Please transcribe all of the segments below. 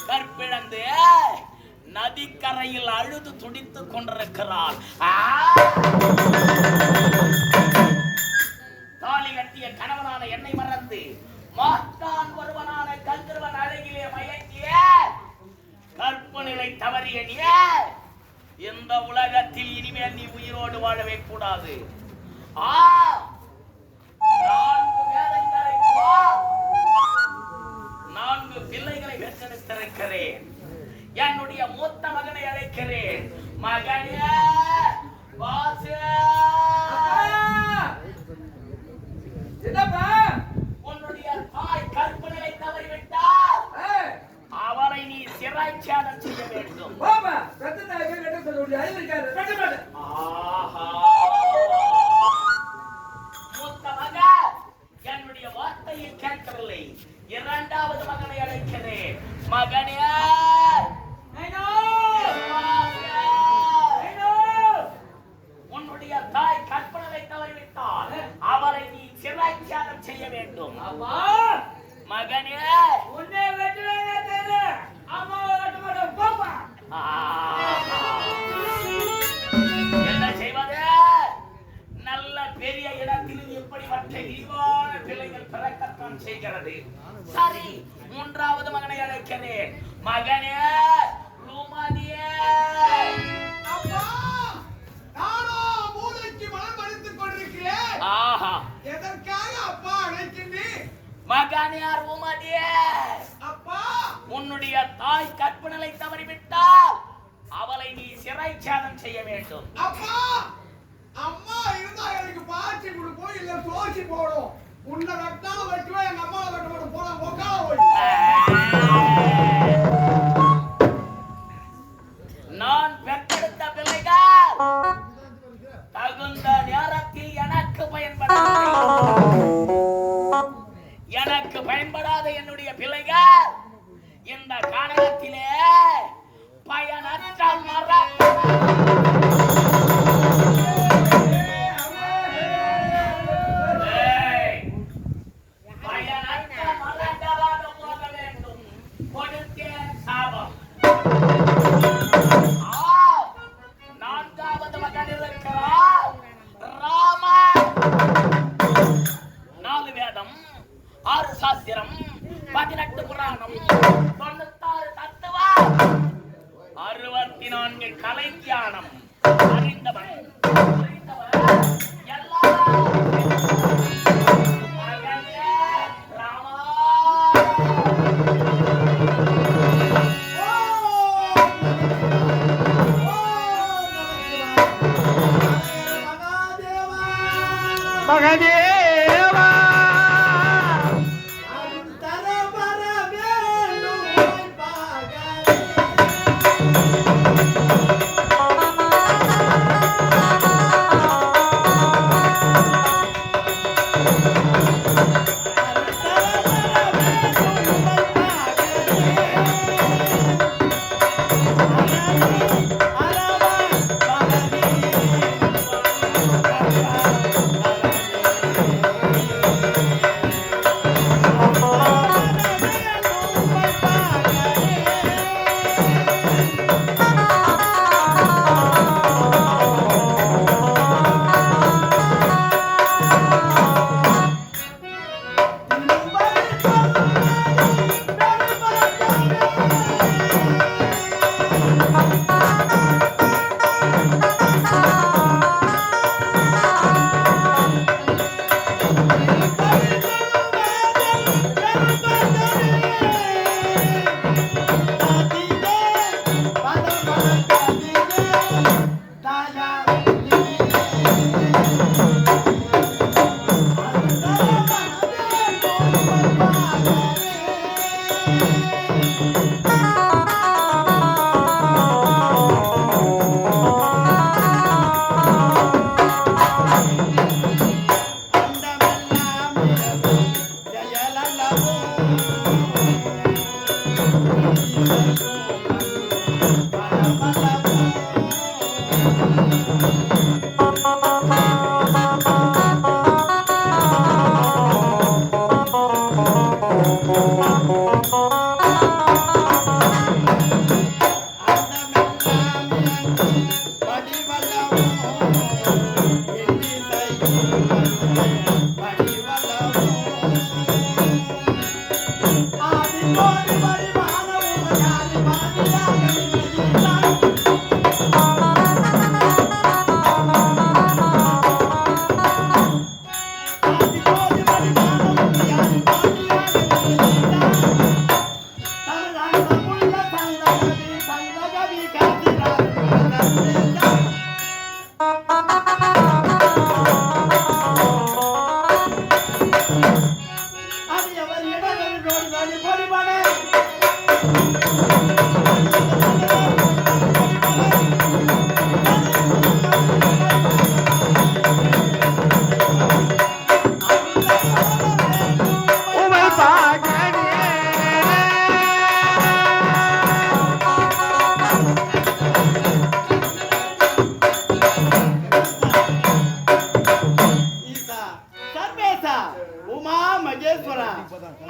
கற்பிழந்து நதிக்கரையில் அழுது துடித்துக் கொண்டிருக்கிறாள். தாலி கட்டிய கணவனான என்னை மறந்து மாத்தான் ஒருவனான கதிரவன் அழகிலே மயங்கிய கற்பு நிலை தவறிய நீ இந்த உலகத்தில் இனிமேல் நீ உயிரோடு வாழவே கூடாது. நான்கு பிள்ளைகளை பெற்றெடுத்திருக்கிறேன். என்னுடைய மூத்த மகனை அழைக்கிறேன். மகனே வாசு, உன்னுடைய தாய் கற்பு நிலை தவறிவிட்டால் அவளை நீ சிறைச்சாதம் செய்ய வேண்டும். மூத்த மகன் என்னுடைய வார்த்தையை கேட்கவில்லை. இரண்டாவது மகனை அழைக்கிறேன். மகனே உன்னுடைய தாய் கற்பனை தவறிவிட்டால் அவளை நீ சிறைச்சாதம் செய்ய வேண்டும். மகனே என்ன செய்வது? நல்ல பெரிய இடத்திலும் இப்படிப்பட்ட இழிவான பிள்ளைகள் பிறக்கத்தான் செய்கிறது. சரி, மூன்றாவது மகனை அழைக்கிறேன். மகனே ரூமாதியே, மகனே ரூமாதியே, உன்னுடைய தாய் கற்பனை தவறிவிட்டால் அவளை நீ சிறைச்சாதம் செய்ய வேண்டும். அம்மா இருந்தா எனக்கு பாய்ச்சி கொடுப்போம், இல்ல தோசி போடும். உன்னை வெட்டாலும் வெட்டுவேன், எங்க அம்மாவை வெட்ட மாட்டோம். போனா உட்கார போய் நான் பெற்றெடுத்த பிள்ளைகள் தகுந்த நேரத்தில் எனக்கு பயன்படாத என்னுடைய பிள்ளைகள் இந்த காலத்திலே பயனற்ற மரம். நான்காவது மகன் இருக்கிறார் ராமன். 4 வேதம், 6 சாஸ்திரம், 18 புராணம், 96 தத்துவம், 64 கலை தியானம் அறிந்தவன் மகதேவா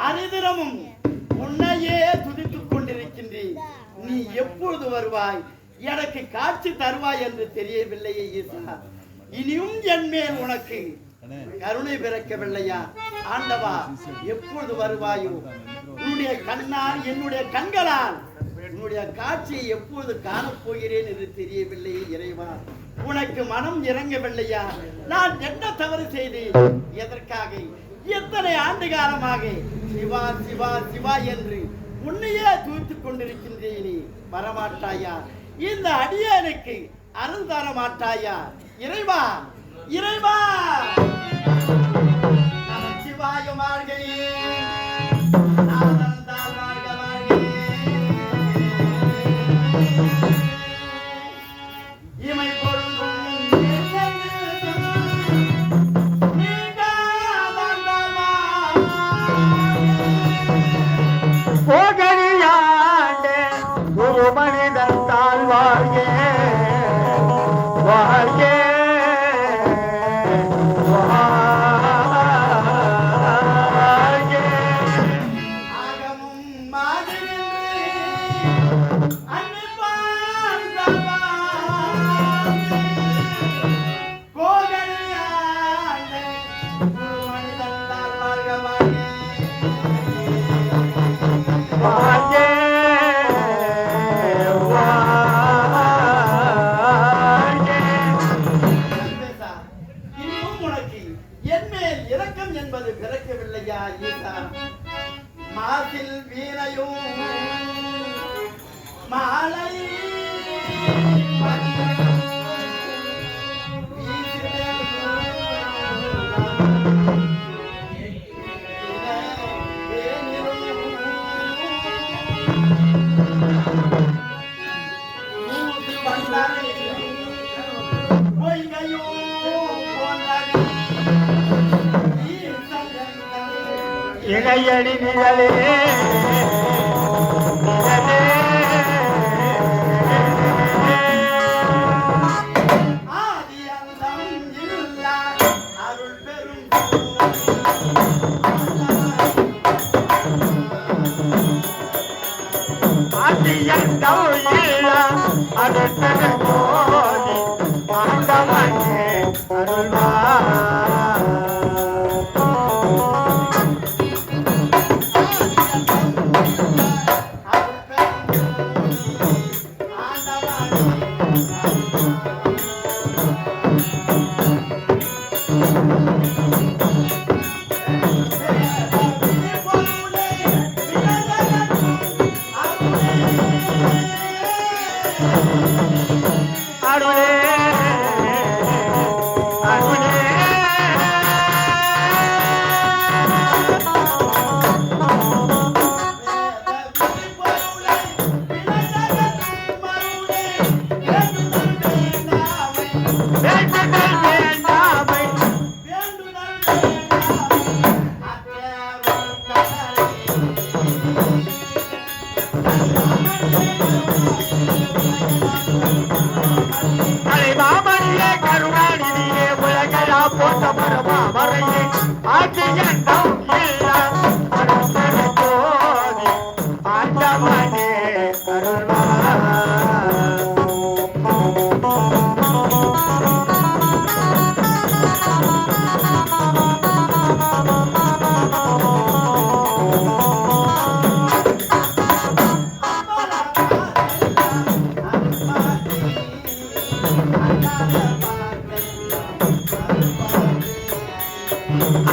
அனிதினமும் உன்னையே துதித்துக் கொண்டிருக்கின்றேன். நீ எப்பொழுது வருவாய், எனக்கு காட்சி தருவாய் என்று தெரியவில்லையே ஈசா. இனியும் என் மேல் உனக்கு கருணை பிறக்கவில்லையா? ஆண்டவா, எப்பொழுது வருவாயோ? உன்னுடைய கண்ணால், என்னுடைய கண்களால் உன்னுடைய காட்சியை எப்பொழுது காணப்போகிறேன் என்று தெரியவில்லையே இறைவா. உனக்கு மனம் இறங்கவில்லையா? நான் என்ன தவறு செய்தேன்? எதற்காக எத்தனை ஆண்டு காலமாக சிவா சிவா சிவா என்று உன்னையே தூத்துக் கொண்டிருக்கின்றேனே, வரமாட்டாயா? இந்த அடியனுக்கு அருள் தர மாட்டாயா? இறைவா, இறைவா, சிவாய வாழ்கையே, இமை போகரியாண்டே ஒரு மனிதன் தாழ் வாழ்கே வாழ்கே வாழ்கே. ஆகமும் மாதிரின்றி அன்பான் கோகரியாண்டே ஒரு மனிதன் தாழ் வாழ்க வாழ்கே வாழ்கே வாழ்கே. இன்னும் உனக்கு என் மேல் இரக்கம் என்பது பிறக்கவில்லையா ஈசா? மாசில் வீணையும் மாலை இணையடி நிழலே நிழலே ஆதி அந்தம் இல்லா அருள் பெரும் ஆதியந்தம் இல்லா அடுத்தன போதி ஆண்டவனே அருள்வா. அருளே அருளே வேண்டுதல் வேண்டாமை வேண்டுதல்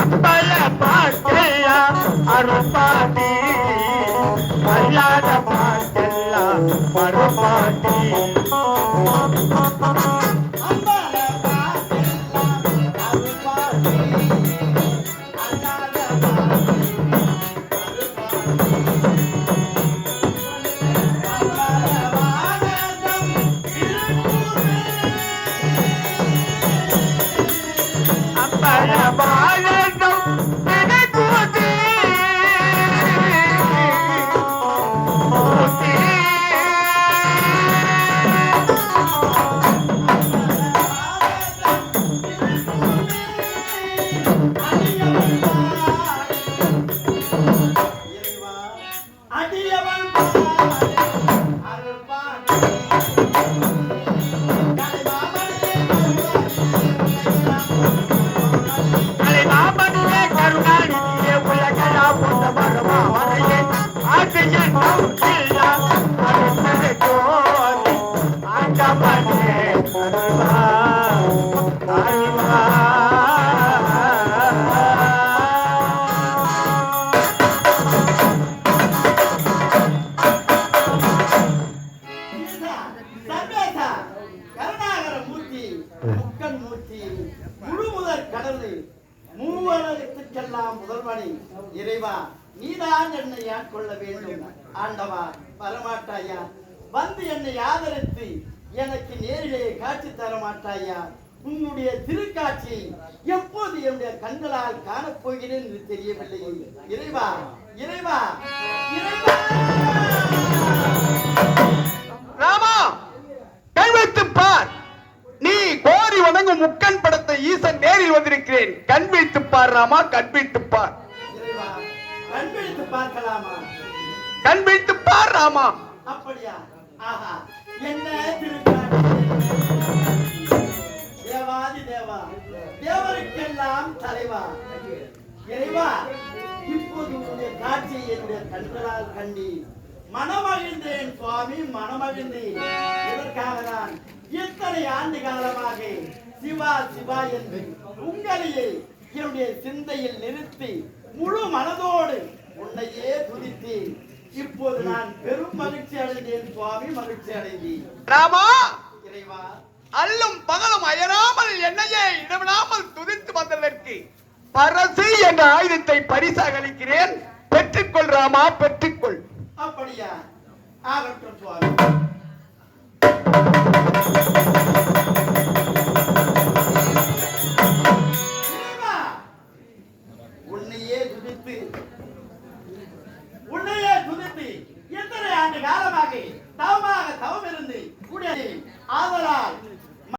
அம்பல பாட்டையா அருப்பாட்டி மரியாத பாட்டெல்லாம் மறுபாட்டி அம்பால பாட்டெல்லாம் அருள் பாட்டி அல்லாத பாட்டி அம்பல பாழகம் நினைக்கூதி ஊதி அடியவன் அருள் பாட்டி அலைமாமணியே கருணாநிதியே உலகளா போன்ற மரமாவனையே ஆசையன் இல்லா அருள்மறை ஜோதி ஆண்டவனே அருள்வா அருள்வா சர்வேசா கருணாகர மூர்த்தி முக்கன் மூர்த்தி முழு முதற் கடவுள் மூவரத்துக்கெல்லாம் முதல்வனி இறைவா நீதான் என்னை ஆட்கொள்ள வேண்டும் ஆண்டவா வரமாட்டாயா வந்து என்னை ஆதரித்து எனக்கு நேரிலே காட்சி தர மாட்டாயா உன்னுடைய திருக்காட்சியை எப்போது என்னுடைய கண்களால் காணப்போகிறேன் என்று தெரியவில்லை இறைவா இறைவா இறைவா ராமா கை வைத்து பார். நீ கோரி வணங்கும் முக்கன் படத்தை ஈசன் நேரில் வந்திருக்கிறேன். கண் வைத்து பார் ராமா, கண் வைத்து பார். இறைவா கண்பிடித்து பார்க்கலாமா? கண் வைத்து பார் ராமா. அப்படியா? ஆஹா என்ன திருக்காட்சி! தேவாதி தேவா, தேவருக்கெல்லாம் தலைவா, இறைவா இப்போது உன்னுடைய காட்சியை என்னுடைய கண்களால் கண்டி மனமகிழ்ந்தேன் சுவாமி, மனமகிழ்ந்தேன். இதற்காக தான் இத்தனை ஆண்டு காலமாக சிவா சிவா என்று உங்களையே என்னுடைய சிந்தையில் நிறுத்தி முழு மனதோடு உன்னையே துதித்தேன். இப்போது நான் பெரும் மகிழ்ச்சி அடைந்தேன் சுவாமி, மகிழ்ச்சி அடைந்தேன். ராமா, இறைவா அல்லும் பகலும் அயராமல் என்னையே இடவிடாமல் துதித்து வந்ததற்கு பரசு என்ற ஆயுதத்தை பரிசாக அளிக்கிறேன். பெற்றுக்கொள் ராமா, பெற்றுக்கொள். அப்படியா? ஆகட்டும் சுவாமி.